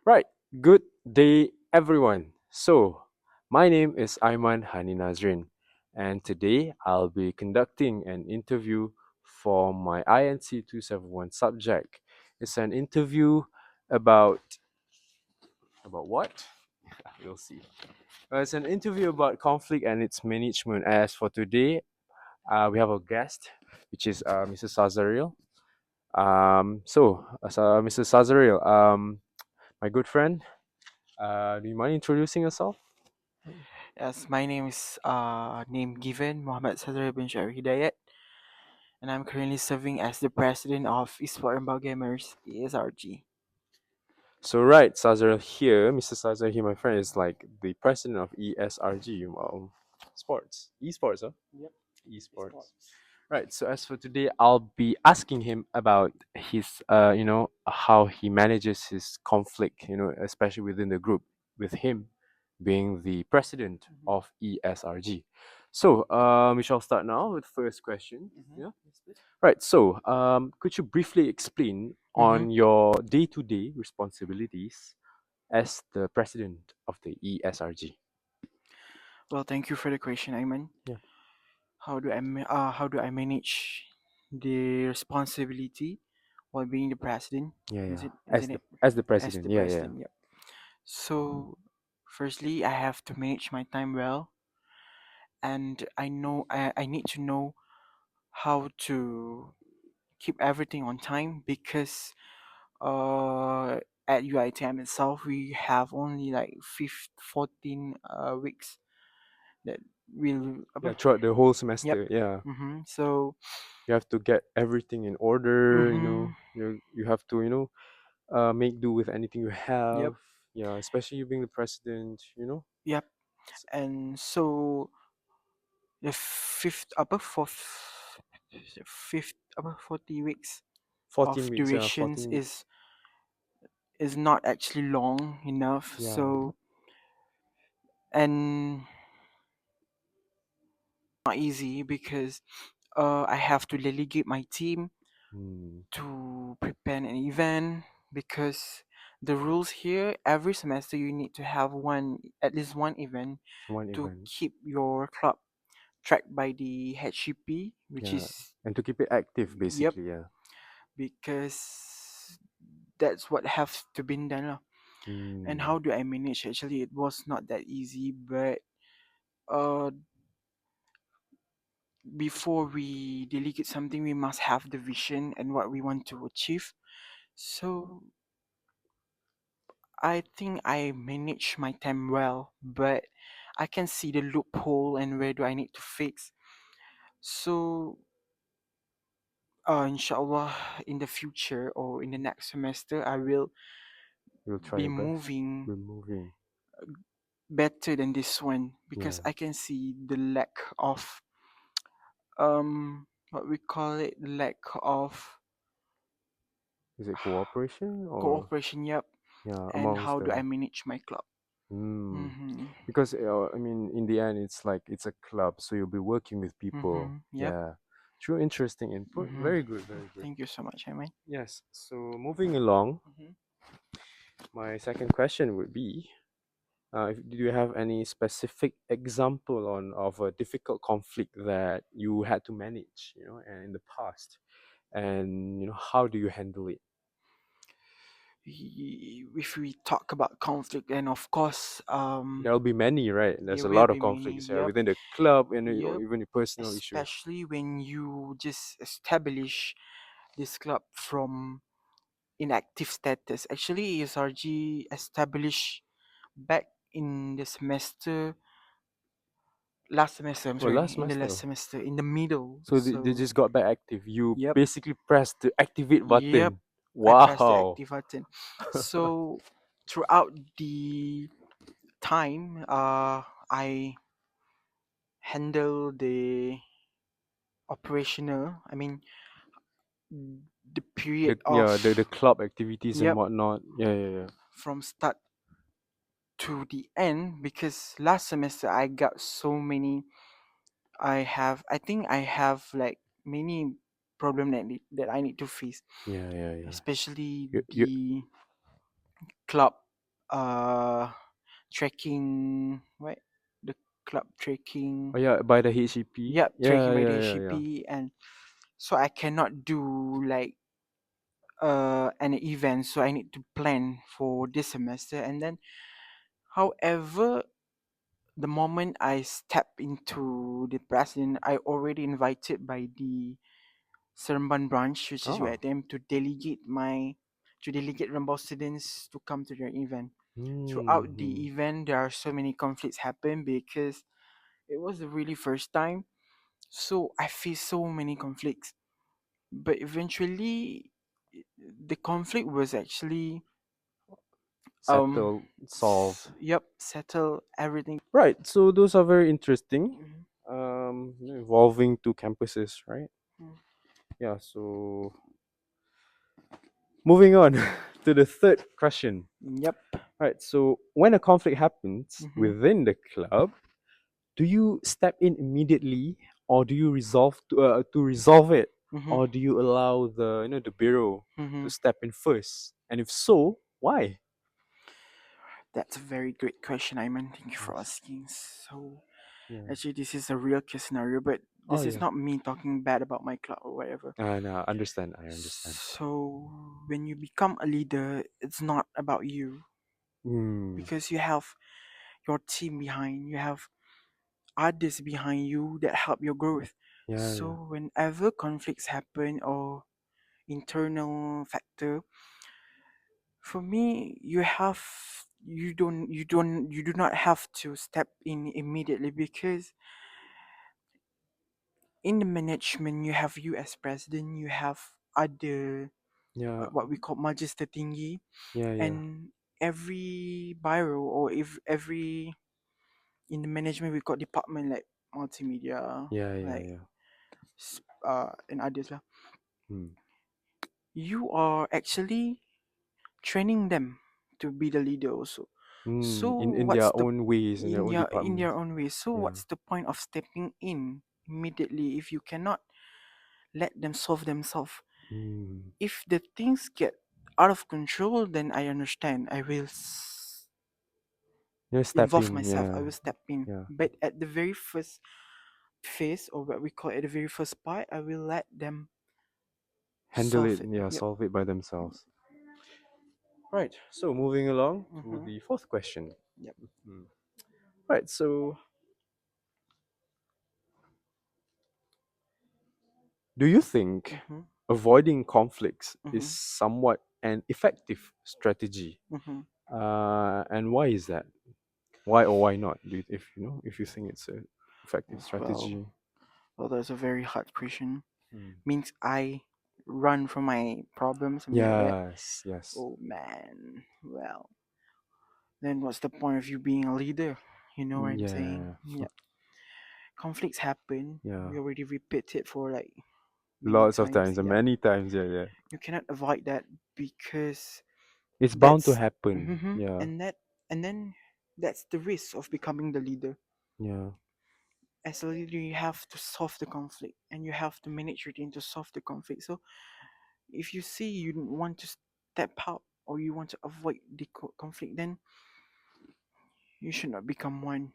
Right, good day everyone. My name is Aiman Hani Nazrin, and today I'll be conducting an interview for my INC 271 subject. It's an interview about what? We'll see. It's an interview about conflict and its management. As for today, we have a guest, which is Mr. Sazariel. Mr. Sazariel, my good friend, do you mind introducing yourself? Yes, my name is name given Mohammed Sadr bin Shari Hidayat, and I'm currently serving as the president of Esport and Gamers ESRG. Right, Sazar here, Mr. Sazar here, my friend, is like the president of ESRG, sports, esports, huh? Yep, Esports. esports. Right. So as for today, I'll be asking him about his, how he manages his conflict, especially within the group, with him being the president of ESRG. We shall start now with the first question. Yeah. Yes, please. Right. Could you briefly explain Mm-hmm. on your day-to-day responsibilities as the president of the ESRG? Well, thank you for the question, Ayman. Yeah. How do I manage the responsibility while being the president? Yeah. Is Yeah. it? As Isn't the it? as the As president. the Yeah. Yeah. president, yep. So, firstly, I have to manage my time well, and I need to know how to keep everything on time because uh at UITM itself we have only like 14 weeks that will Yeah. Throughout the whole semester. yep. Yeah. So You have to get everything in order. mm-hmm, You have to make do with anything you yep, have. Yeah. Especially you being the president. yep. S- And so the fifth above 40 weeks 14 of weeks. Yeah. durations 14. is not actually long enough. Yeah. So and not easy because I have to delegate my team Hmm. to prepare an event because the rules here every semester you need to have one at least one event One to event. keep your club tracked by the HCP, which Yeah. is And to keep it active, yep, basically. Yeah. because that's what have to be done lah. And Hmm. how do I manage? Actually, it was not that easy, but uh, before we delegate something, we must have the vision and what we want to achieve. So I think I manage my time well, but I can see the loophole and where do I need to fix. So, inshallah, in the future or in the next semester, I will You'll try be your best. moving We're moving. better than this one because Yeah. I can see the lack of what we call it, the lack of Is it cooperation or cooperation. Yep, yeah and amongst how do I the manage my club? hmm. Mm-hmm. Because I mean, in the end, it's like it's a club, so you'll be working with people. Mm-hmm. Yep. Yeah, true, interesting input. Mm-hmm. Very good, very good. Thank you so much, Aiman. Yes. So moving along, Mm-hmm. my second question would be: do you have any specific example on of a difficult conflict that you had to manage, and in the past, and how do you handle it? If we talk about conflict, and of course, There'll be many, right? There's there a will lot of be many. conflicts, yeah, Yep, within the club and or yep. even the personal issues. Especially when you just establish this club from inactive status. Actually, ESRG established back in the semester, last semester. I'm Oh, sorry, last in the last semester. semester, in the middle. So they So, just got back active. You yep, basically pressed the activate yep. button. I pressed the Wow. active button. So throughout the time, I handle the operational. I mean, the period The of yeah, the club activities and yep whatnot. Yeah, yeah, yeah. from start to the end because last semester I got so many. I think I have like many problem that I need to face, Yeah, yeah, yeah. especially You the club. uh trekking, what, the club trekking. Oh yeah, by the HEP. Yep, Yeah, trekking by yeah, the yeah, yeah. HCP. And so I cannot do like an event, so I need to plan for this semester. And then, however, the moment I step into the president, I already invited by the Seremban branch, which is Oh. UITM, to delegate Rambau students to come to their event. Throughout the Hmm. event, there are so many conflicts happen because it was the really first time. So I faced so many conflicts, but eventually, the conflict was actually um Settled, solved. yep, settle everything. Right. So those are very interesting. Mhm, Involving two campuses, right? mhm. Yeah. So moving on to the third question. Yep. Right. So when a conflict happens Mhm. within the club, do you step in immediately, or do you resolve to resolve it, Mhm. or do you allow the the bureau to Mhm. step in first? And if so, why? That's a very great question, Iman. Thank you for Yes. asking. So, Yeah. actually, this is a real case scenario, but Oh this is yeah. not me talking bad about my club or whatever. No, understand. I understand. So, when you become a leader, it's not about you Hmm. because you have your team behind, you have others behind you that help your growth. Yeah. Yeah. So, whenever conflicts happen or internal factor, for me, you do not have to step in immediately because in the management you have you as president, you have other Yeah. what we call magister tinggi, Yeah. Yeah. and every biro, or if every in the management we got department like multimedia, Yeah. Yeah. like Yeah. and others lah. Hmm. You are actually training them to be the leader also. So In what's their the own ways, in their own in their departments. own way? So Yeah. what's the point of stepping in immediately if you cannot let them solve themselves? Hmm. If the things get out of control, then I understand. I will Yeah. Step involve in. myself. I Yeah. will step in. Yeah. But at the very first phase, or what we call at the very first part, I will let them Handle solve it. it. Yeah. Yep. Solve it by themselves. Right. So moving along to Mm-hmm. the fourth question. Yep. Hmm. Right. So do you think Mm-hmm. avoiding conflicts is Mm-hmm. somewhat an effective strategy? Mm-hmm. And why is that? Why or why not? If if you think it's a effective Well, strategy. well, that's a very hard question. Hmm. Means I run from my problems, something like that. Yes. Yes. Oh man. Well, then what's the point of you being a leader? You know what I'm saying? Yeah. Yeah. Conflicts happen. Yeah. We already repeated for like many Lots of times. times, and Yeah. many times. Yeah. Yeah. You cannot avoid that because It's bound to that's happen. hmm Yeah. and then that's the risk of becoming the leader. Yeah. As a leader, you have to solve the conflict and you have to manage your team to solve the conflict. So if you see you want to step out or you want to avoid the conflict, then you should not become one.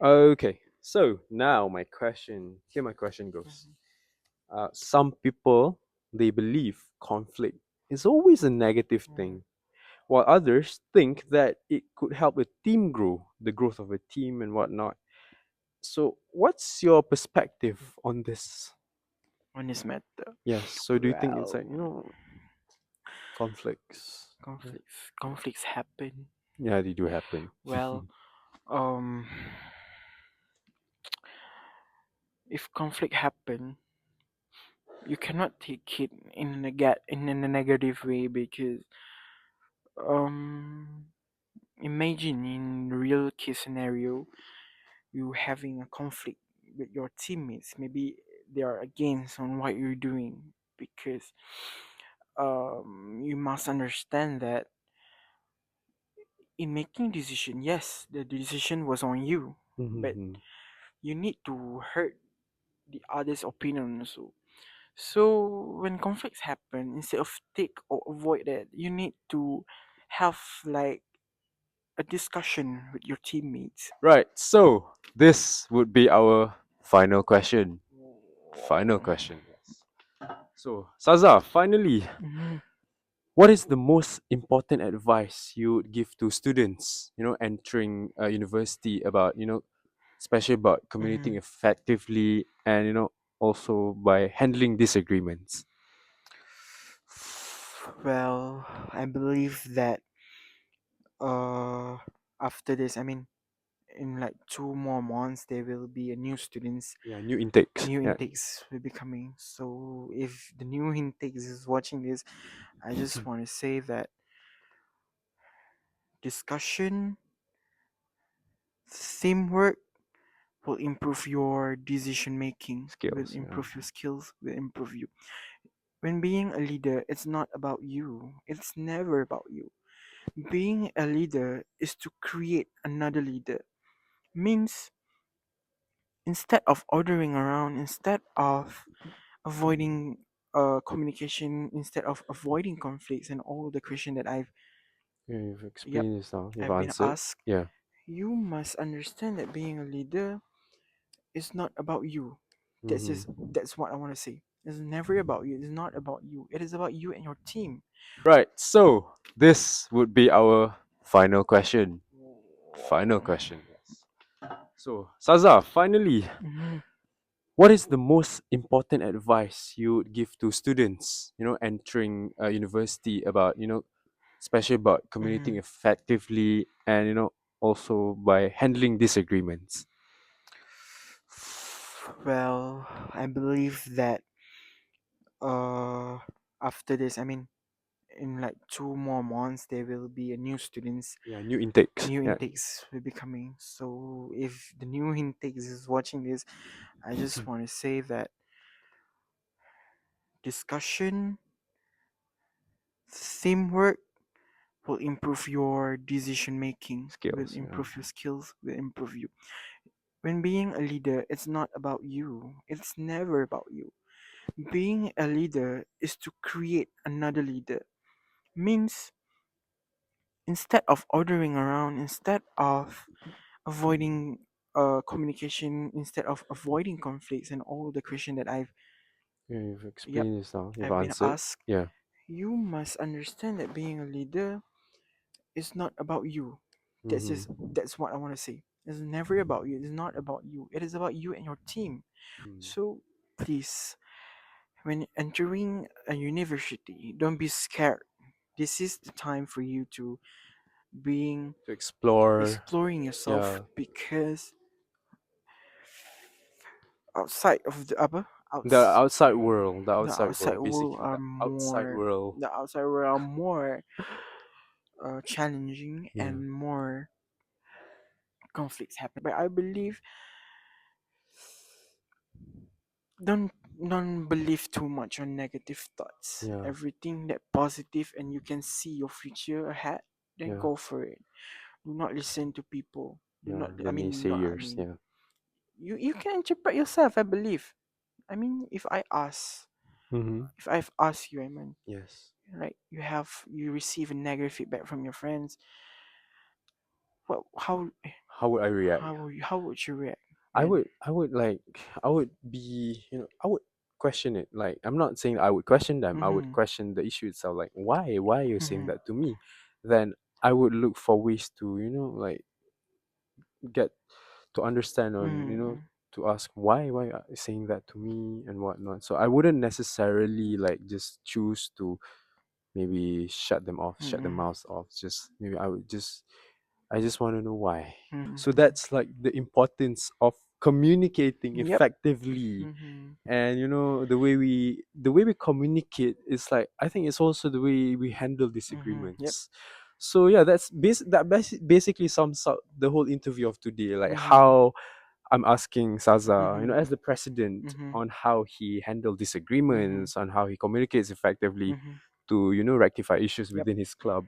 Okay, so now my question. Here, my question goes. Mhm. Some people they believe conflict is always a negative Mhm. thing, while others think that it could help a team grow, the growth of a team and whatnot. So, what's your perspective on this? On this matter, Yes. So, do you think it's well, like conflicts? Yeah, conflicts happen. yeah, they do happen. Well, um, if conflict happen, you cannot take it in in a negative way because um, imagine in real case scenario you having a conflict with your teammates. Maybe they are against on what you're doing because you must understand that in making decision, yes, the decision was on you, but Mhm. you need to hurt the other's opinion also. So when conflicts happen, instead of take or avoid that, you need to have like a discussion with your teammates. Right. So this would be our final question. Final question. Yes. So Saza, finally, Mhm, what is the most important advice you would give to students, entering a university about, especially about communicating mhm. effectively and, also by handling disagreements? Well, I believe that uh after this, I mean, in like 2 more months, there will be a new students, Yeah, new intakes. new Yeah. intakes will be coming. So if the new intakes is watching this, I just want to say that discussion, teamwork will improve your decision making, will Skills. Yeah. improve your skills, will improve you. When being a leader, it's not about you. It's never about you. Being a leader is to create another leader. Means instead of ordering around, instead of avoiding communication, instead of avoiding conflicts and all the question that Yeah, you've yep, explained this now. You've I've been answered. asked, Yeah. you must understand that being a leader is not about you. Mm-hmm. That's what I want to say. It's never about you. It's not about you. It is about you and your team. Right. So this would be our final question. Final question. Yes. So Saza, finally, Mhm, what is the most important advice you would give to students, entering a university about, especially about communicating mhm. effectively and, also by handling disagreements? Well, I believe that uh after this, I mean, in like 2 more months, there will be a new students, Yeah, new intakes. new Yeah. intakes will be coming. So if the new intakes is watching this, I just want to say that discussion, teamwork will improve your decision making, will Skills. Yeah. improve your skills, will improve you. When being a leader, it's not about you. It's never about you. Being a leader is to create another leader. Means instead of ordering around, instead of avoiding communication, instead of avoiding conflicts and all the question that Yeah, you've yep, explained this now. You've I've been answered. asked, Yeah. you must understand that being a leader is not about you. Mm-hmm. That's what I want to say. It's never about you. It's not about you. It is about you and your team. Mm. So please, when entering a university, don't be scared. This is the time for you to being To explore. exploring yourself Yeah. because outside of the upper The outs outside world. The the outside outside world. world Basically, are the outside more world. the outside world are more challenging Yeah. and more conflicts happen. But I believe don't don't believe too much on negative thoughts. Yeah. Everything that positive and you can see your future ahead, then Yeah. go for it. Do not listen to people. Do Yeah. not The I mean not I naysayers. mean Yeah. you can interpret yourself, I believe. I mean Mm-hmm. if I've asked you, I mean, Yes. right, you receive a negative feedback from your friends, what How would I react? how would you react I then? would. I would like. I would be. I would question it. Like, I'm not saying I would question them. I would Mm-hmm. question the issue itself. Like, why? Why are you saying Mm-hmm. that to me? Then I would look for ways to, like, get to understand on, Mm-hmm. to ask why are you saying that to me and whatnot. So I wouldn't necessarily like just choose to maybe shut the Mm-hmm. mouths off. Just maybe I just want to know why. So Mm-hmm. that's like the importance of communicating Yep. effectively. Mm-hmm. And the way we communicate is like, I think it's also the way we handle Mm-hmm. Yep. disagreements. So yeah, basically sums up the whole interview of today, like Mm-hmm. how I'm asking Saza, Mm-hmm. as the president, Mm-hmm. on how he handled Mm-hmm. disagreements, on how he communicates effectively Mm-hmm. to, rectify issues Yep. within his club.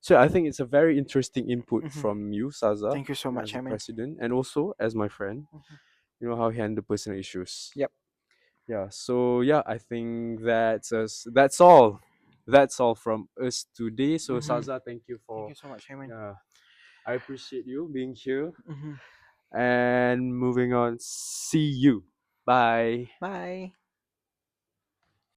So I think it's a very interesting input Mm-hmm. from you, Saza, Thank you so much, as the Aiman. president, and also as my friend, Mm-hmm. how he handled personal issues. Yep. Yeah. So yeah, I think that's all. that's all from us today. So Mm-hmm. Salza, thank you Thank for you so much, Aiman. I appreciate you being here. Mm-hmm. And moving on, see you. Bye. Bye.